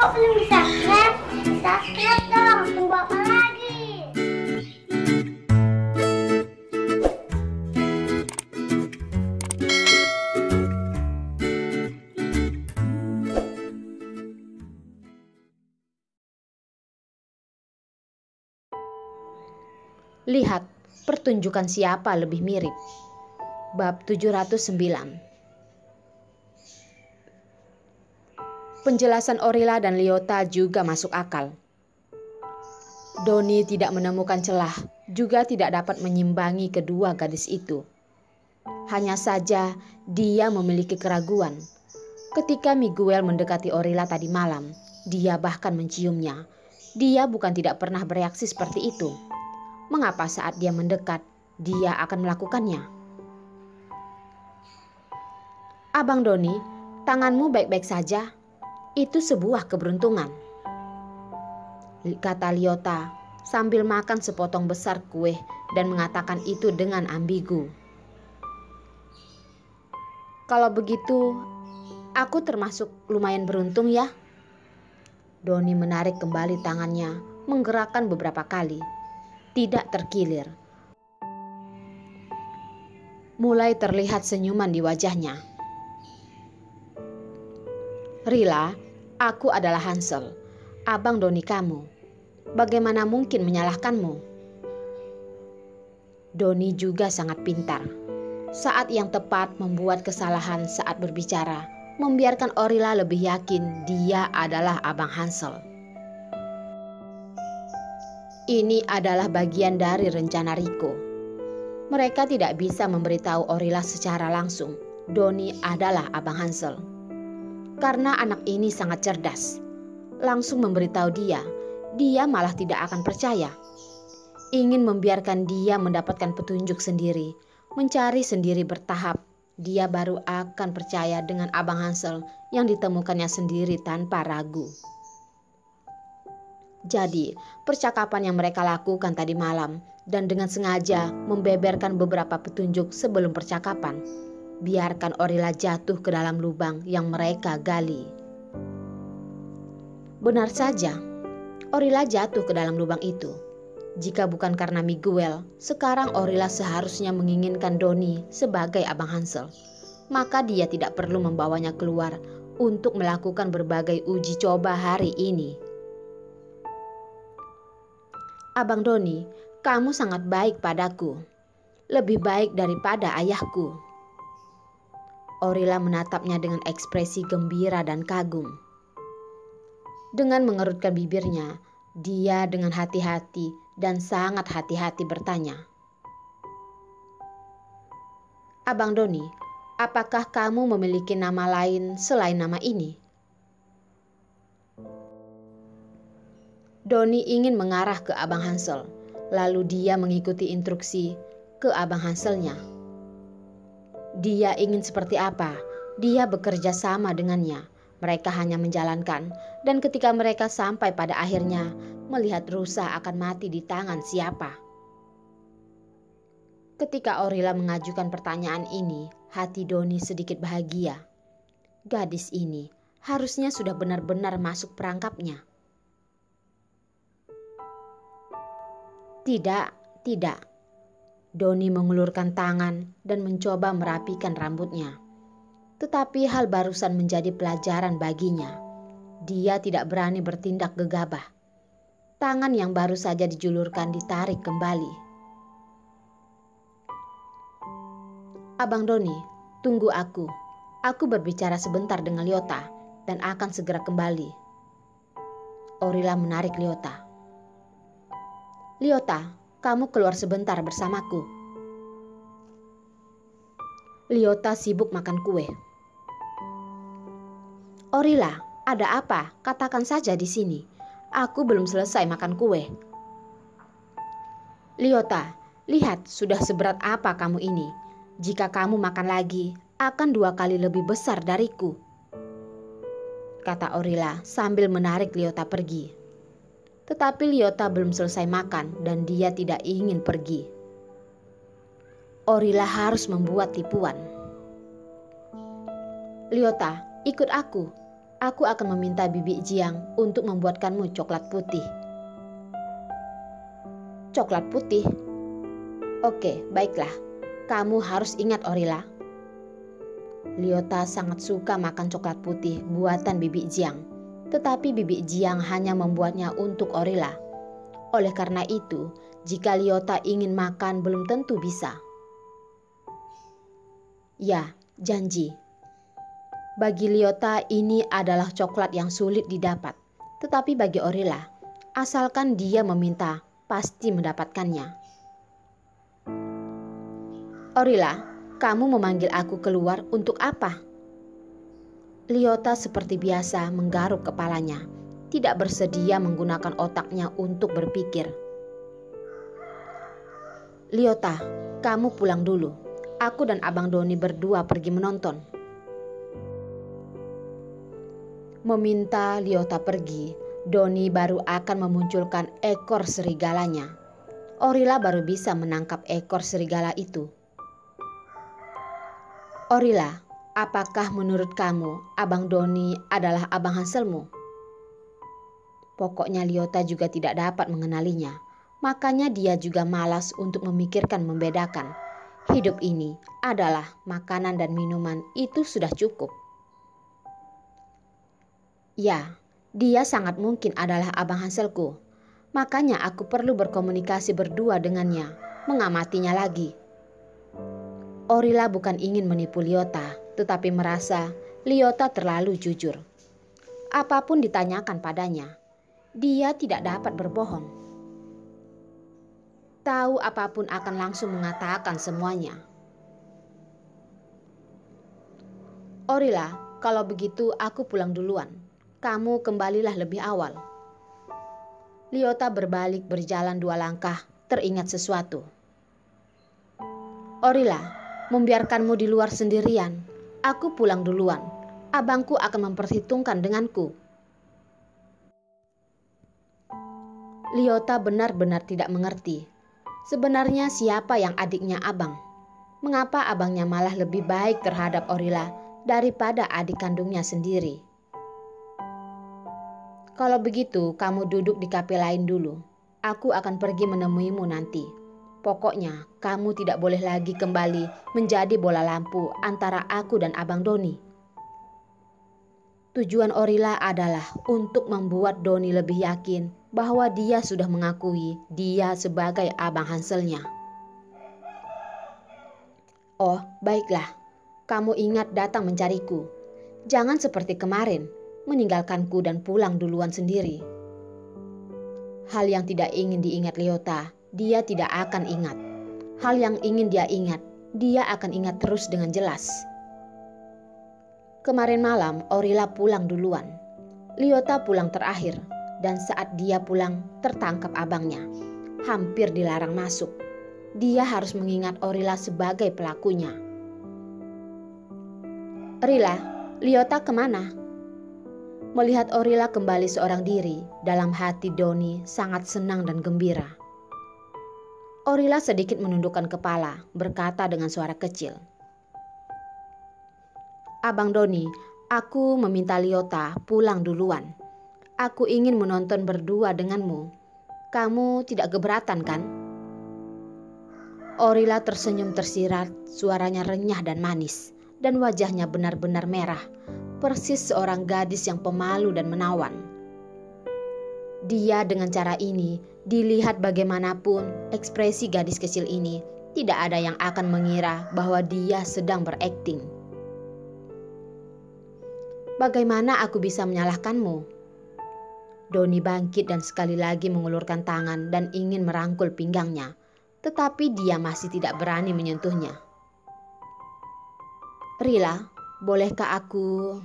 Kok belum subscribe? Subscribe dong, tunggu apa lagi? Lihat, pertunjukan siapa lebih mirip. Bab 709. Penjelasan Orila dan Lyota juga masuk akal. Doni tidak menemukan celah, juga tidak dapat menyimbangi kedua gadis itu. Hanya saja dia memiliki keraguan. Ketika Miguel mendekati Orila tadi malam, dia bahkan menciumnya. Dia bukan tidak pernah bereaksi seperti itu. Mengapa saat dia mendekat, dia akan melakukannya? Abang Doni, tanganmu baik-baik saja. Itu sebuah keberuntungan, kata Lyota sambil makan sepotong besar kue dan mengatakan itu dengan ambigu. Kalau begitu, aku termasuk lumayan beruntung ya. Doni menarik kembali tangannya, menggerakkan beberapa kali. Tidak terkilir. Mulai terlihat senyuman di wajahnya. Rila, aku adalah Hansel, abang Doni kamu. Bagaimana mungkin menyalahkanmu? Doni juga sangat pintar. Saat yang tepat membuat kesalahan saat berbicara, membiarkan Orila lebih yakin dia adalah abang Hansel. Ini adalah bagian dari rencana Rico. Mereka tidak bisa memberitahu Orila secara langsung Doni adalah abang Hansel. Karena anak ini sangat cerdas. Langsung memberitahu dia malah tidak akan percaya. Ingin membiarkan dia mendapatkan petunjuk sendiri, mencari sendiri bertahap, dia baru akan percaya dengan abang Hansel yang ditemukannya sendiri tanpa ragu. Jadi, percakapan yang mereka lakukan tadi malam dan dengan sengaja membeberkan beberapa petunjuk sebelum percakapan, biarkan Orila jatuh ke dalam lubang yang mereka gali. Benar saja, Orila jatuh ke dalam lubang itu. Jika bukan karena Miguel, sekarang Orila seharusnya menginginkan Doni sebagai abang Hansel. Maka dia tidak perlu membawanya keluar untuk melakukan berbagai uji coba hari ini. Abang Doni, kamu sangat baik padaku. Lebih baik daripada ayahku. Orila menatapnya dengan ekspresi gembira dan kagum. Dengan mengerutkan bibirnya, dia dengan hati-hati dan sangat hati-hati bertanya. Abang Doni, apakah kamu memiliki nama lain selain nama ini? Doni ingin mengarah ke abang Hansel, lalu dia mengikuti instruksi ke abang Hanselnya. Dia ingin seperti apa, dia bekerja sama dengannya. Mereka hanya menjalankan, dan ketika mereka sampai pada akhirnya, melihat rusa akan mati di tangan siapa. Ketika Orila mengajukan pertanyaan ini, hati Doni sedikit bahagia. Gadis ini harusnya sudah benar-benar masuk perangkapnya. Tidak. Doni mengulurkan tangan dan mencoba merapikan rambutnya. Tetapi hal barusan menjadi pelajaran baginya. Dia tidak berani bertindak gegabah. Tangan yang baru saja dijulurkan ditarik kembali. Abang Doni, tunggu aku. Aku berbicara sebentar dengan Lyota dan akan segera kembali. Orila menarik Lyota. Lyota, kamu keluar sebentar bersamaku. Lyota sibuk makan kue. Orila, ada apa? Katakan saja di sini. Aku belum selesai makan kue. Lyota, lihat sudah seberat apa kamu ini. Jika kamu makan lagi, akan 2 kali lebih besar dariku, kata Orila sambil menarik Lyota pergi. Tetapi Lyota belum selesai makan dan dia tidak ingin pergi. Orila harus membuat tipuan. Lyota, ikut aku. aku akan meminta Bibi Jiang untuk membuatkanmu coklat putih. Coklat putih? Oke, baiklah. Kamu harus ingat, Orila. Liota sangat suka makan coklat putih buatan Bibi Jiang. Tetapi Bibi Jiang hanya membuatnya untuk Orila. Oleh karena itu, jika Liota ingin makan belum tentu bisa. Ya, janji. Bagi Liota ini adalah coklat yang sulit didapat. Tetapi bagi Orila, asalkan dia meminta, pasti mendapatkannya. Orila, kamu memanggil aku keluar untuk apa? Liota seperti biasa menggaruk kepalanya, tidak bersedia menggunakan otaknya untuk berpikir. Liota, kamu pulang dulu. Aku dan Abang Doni berdua pergi menonton. Meminta Liota pergi, Doni baru akan memunculkan ekor serigalanya. Orila baru bisa menangkap ekor serigala itu. Orila, apakah menurut kamu Abang Doni adalah Abang Hanselmu? Pokoknya Liota juga tidak dapat mengenalinya. Makanya dia juga malas untuk memikirkan membedakan. Hidup ini adalah makanan dan minuman, itu sudah cukup. Ya, dia sangat mungkin adalah Abang Hanselku. Makanya aku perlu berkomunikasi berdua dengannya, mengamatinya lagi. Orila bukan ingin menipu Liota, tetapi merasa Liota terlalu jujur. Apapun ditanyakan padanya, dia tidak dapat berbohong. Tahu apapun akan langsung mengatakan semuanya. Orila, kalau begitu aku pulang duluan. Kamu kembalilah lebih awal. Liota berbalik berjalan 2 langkah, teringat sesuatu. Orila, membiarkanmu di luar sendirian. Aku pulang duluan. Abangku akan memperhitungkan denganku. Liota benar-benar tidak mengerti. Sebenarnya siapa yang adiknya abang? Mengapa abangnya malah lebih baik terhadap Orila daripada adik kandungnya sendiri? Kalau begitu, kamu duduk di kafe lain dulu. Aku akan pergi menemuimu nanti. Pokoknya, kamu tidak boleh lagi kembali menjadi bola lampu antara aku dan Abang Doni. Tujuan Orila adalah untuk membuat Doni lebih yakin bahwa dia sudah mengakui dia sebagai Abang Hanselnya. Oh, baiklah. Kamu ingat datang mencariku. Jangan seperti kemarin, meninggalkanku dan pulang duluan sendiri. Hal yang tidak ingin diingat Liota, dia tidak akan ingat. Hal yang ingin dia ingat, dia akan ingat terus dengan jelas. Kemarin malam, Orila pulang duluan. Liota pulang terakhir, dan saat dia pulang, tertangkap abangnya. Hampir dilarang masuk. Dia harus mengingat Orila sebagai pelakunya. Rila, Liota kemana? Melihat Orila kembali seorang diri, dalam hati Doni sangat senang dan gembira. Orila sedikit menundukkan kepala, berkata dengan suara kecil. Abang Doni, aku meminta Liota pulang duluan. Aku ingin menonton berdua denganmu. Kamu tidak keberatan kan? Orila tersenyum tersirat, suaranya renyah dan manis, dan wajahnya benar-benar merah, persis seorang gadis yang pemalu dan menawan. Dia dengan cara ini, dilihat bagaimanapun ekspresi gadis kecil ini, tidak ada yang akan mengira bahwa dia sedang berakting. Bagaimana aku bisa menyalahkanmu? Doni bangkit dan sekali lagi mengulurkan tangan dan ingin merangkul pinggangnya, tetapi dia masih tidak berani menyentuhnya. Rila, bolehkah aku?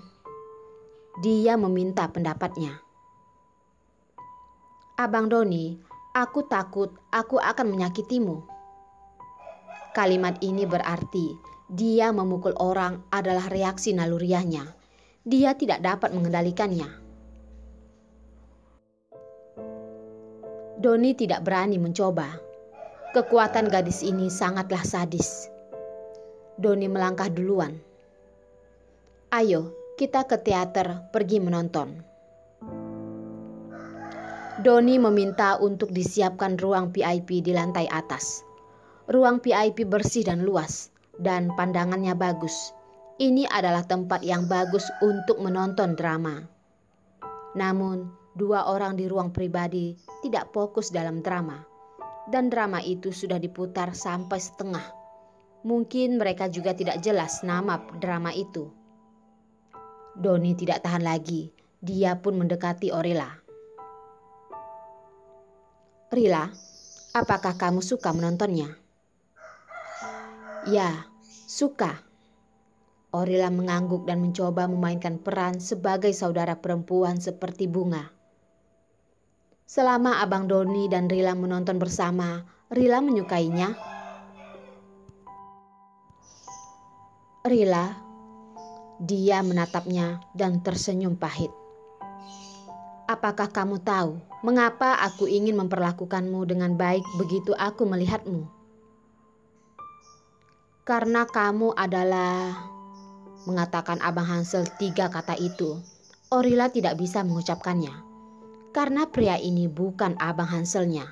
Dia meminta pendapatnya. Abang Doni, aku takut aku akan menyakitimu. Kalimat ini berarti dia memukul orang adalah reaksi naluriahnya. Dia tidak dapat mengendalikannya. Doni tidak berani mencoba. Kekuatan gadis ini sangatlah sadis. Doni melangkah duluan. Ayo, Kita ke teater pergi menonton. Doni meminta untuk disiapkan ruang VIP di lantai atas. Ruang VIP bersih dan luas, dan pandangannya bagus. Ini adalah tempat yang bagus untuk menonton drama. Namun, 2 orang di ruang pribadi tidak fokus dalam drama. Dan drama itu sudah diputar sampai setengah. Mungkin mereka juga tidak jelas nama drama itu. Doni tidak tahan lagi. Dia pun mendekati Orila. Rila, apakah kamu suka menontonnya? Ya, suka. Orila mengangguk dan mencoba memainkan peran sebagai saudara perempuan seperti Bunga. Selama Abang Doni dan Rila menonton bersama, Rila menyukainya. Rila, dia menatapnya dan tersenyum pahit. Apakah kamu tahu mengapa aku ingin memperlakukanmu dengan baik begitu aku melihatmu? Karena kamu adalah... Mengatakan Abang Hansel 3 kata itu, Orila tidak bisa mengucapkannya. Karena pria ini bukan Abang Hanselnya.